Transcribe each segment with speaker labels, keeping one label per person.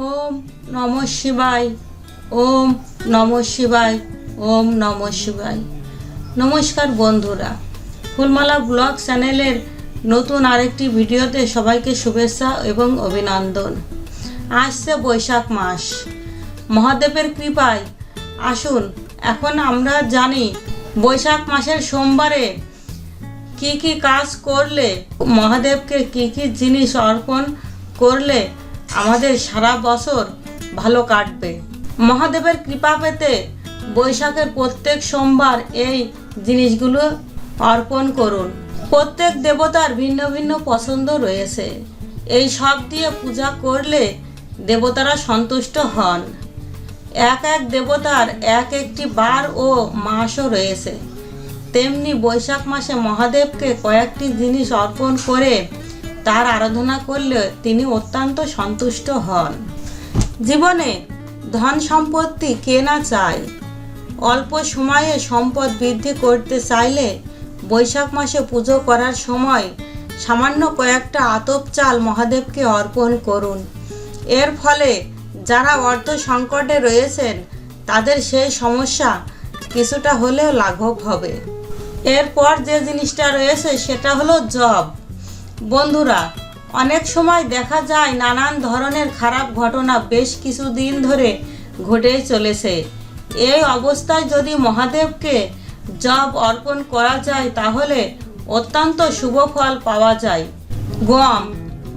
Speaker 1: ওম নমঃ শিবায়। ওম নমঃ শিবায়। ওম নমঃ শিবায়। নমস্কার বন্ধুরা, ফুলমালা ব্লগ চ্যানেলের নতুন আরেকটি ভিডিওতে সবাইকে শুভেচ্ছা এবং অভিনন্দন। আসছে বৈশাখ মাস, মহাদেবের কৃপায়। আসুন এখন আমরা জানি বৈশাখ মাসের সোমবারে কি কি কাজ করলে, মহাদেবকে কি কি জিনিস অর্পণ করলে আমাদের সারা বছর ভালো কাটবে। মহাদেবের কৃপা পেতে বৈশাখের প্রত্যেক সোমবার এই জিনিসগুলো অর্পণ করুন। প্রত্যেক দেবতার ভিন্ন ভিন্ন পছন্দ রয়েছে, এই সব দিয়ে পূজা করলে দেবতারা সন্তুষ্ট হন। এক এক দেবতার এক একটি বার ও মাসও রয়েছে, তেমনি বৈশাখ মাসে মহাদেবকে কয়েকটি জিনিস অর্পণ করে তার আরাধনা করলে তিনি অত্যন্ত সন্তুষ্ট হন। জীবনে ধন সম্পত্তি কে না চায়, অল্প সময়ে সম্পদ বৃদ্ধি করতে চাইলে বৈশাখ মাসে পুজো করার সময় সামান্য কয়েকটা আতপ চাল মহাদেবকে অর্পণ করুন। এর ফলে যারা অর্থ সংকটে রয়েছেন তাদের সেই সমস্যা কিছুটা হলেও লাঘব হবে। এরপর যে জিনিসটা রয়েছে সেটা হলো জব। বন্ধুরা, অনেক সময় দেখা যায় নানান ধরনের খারাপ ঘটনা বেশ কিছুদিন ধরে ঘটেই চলেছে। এই অবস্থায় যদি মহাদেবকে জব অর্পণ করা যায় তাহলে অত্যন্ত শুভ ফল পাওয়া যায়। গম,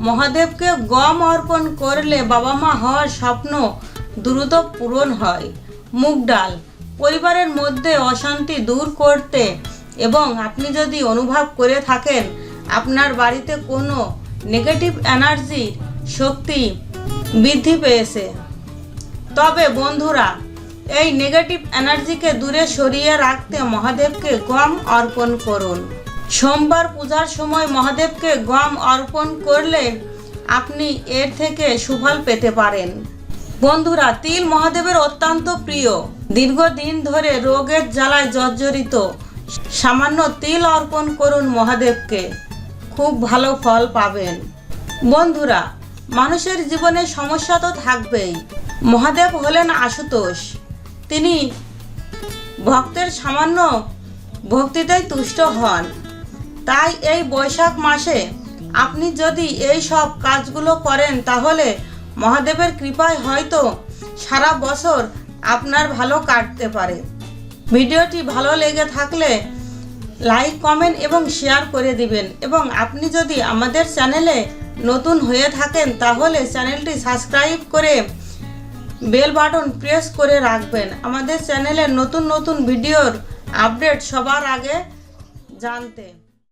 Speaker 1: মহাদেবকে গম অর্পণ করলে বাবা মা হওয়ার স্বপ্ন দ্রুত পূরণ হয়। মুগ ডাল, পরিবারের মধ্যে অশান্তি দূর করতে এবং আপনি যদি অনুভব করে থাকেন আপনার বাড়িতে কোনো নেগেটিভ এনার্জি শক্তি বৃদ্ধি পেয়েছে, তবে বন্ধুরা এই নেগেটিভ এনার্জিকে দূরে সরিয়ে রাখতে মহাদেবকে গম অর্পণ করুন। সোমবার পূজার সময় মহাদেবকে গম অর্পণ করলে আপনি এর থেকে সুফল পেতে পারেন। বন্ধুরা, তিল মহাদেবের অত্যন্ত প্রিয়। দীর্ঘদিন ধরে রোগের জ্বালায় জর্জরিত, সামান্য তিল অর্পণ করুন মহাদেবকে, খুব ভালো ফল পাবেন। বন্ধুরা, মানুষের জীবনে সমস্যা তো থাকবেই। মহাদেব হলেন আশুতোষ, তিনি ভক্তের সামান্য ভক্তিতেই তুষ্ট হন। তাই এই বৈশাখ মাসে আপনি যদি এই সব কাজগুলো করেন তাহলে মহাদেবের কৃপায় হয়তো সারা বছর আপনার ভালো কাটতে পারে। ভিডিওটি ভালো লেগে থাকলে লাইক, কমেন্ট এবং শেয়ার করে দিবেন এবং আপনি যদি আমাদের চ্যানেলে নতুন হয়ে থাকেন তাহলে চ্যানেলটি সাবস্ক্রাইব করে বেল বাটন প্রেস করে রাখবেন আমাদের চ্যানেলের নতুন নতুন ভিডিওর আপডেট সবার আগে জানতে।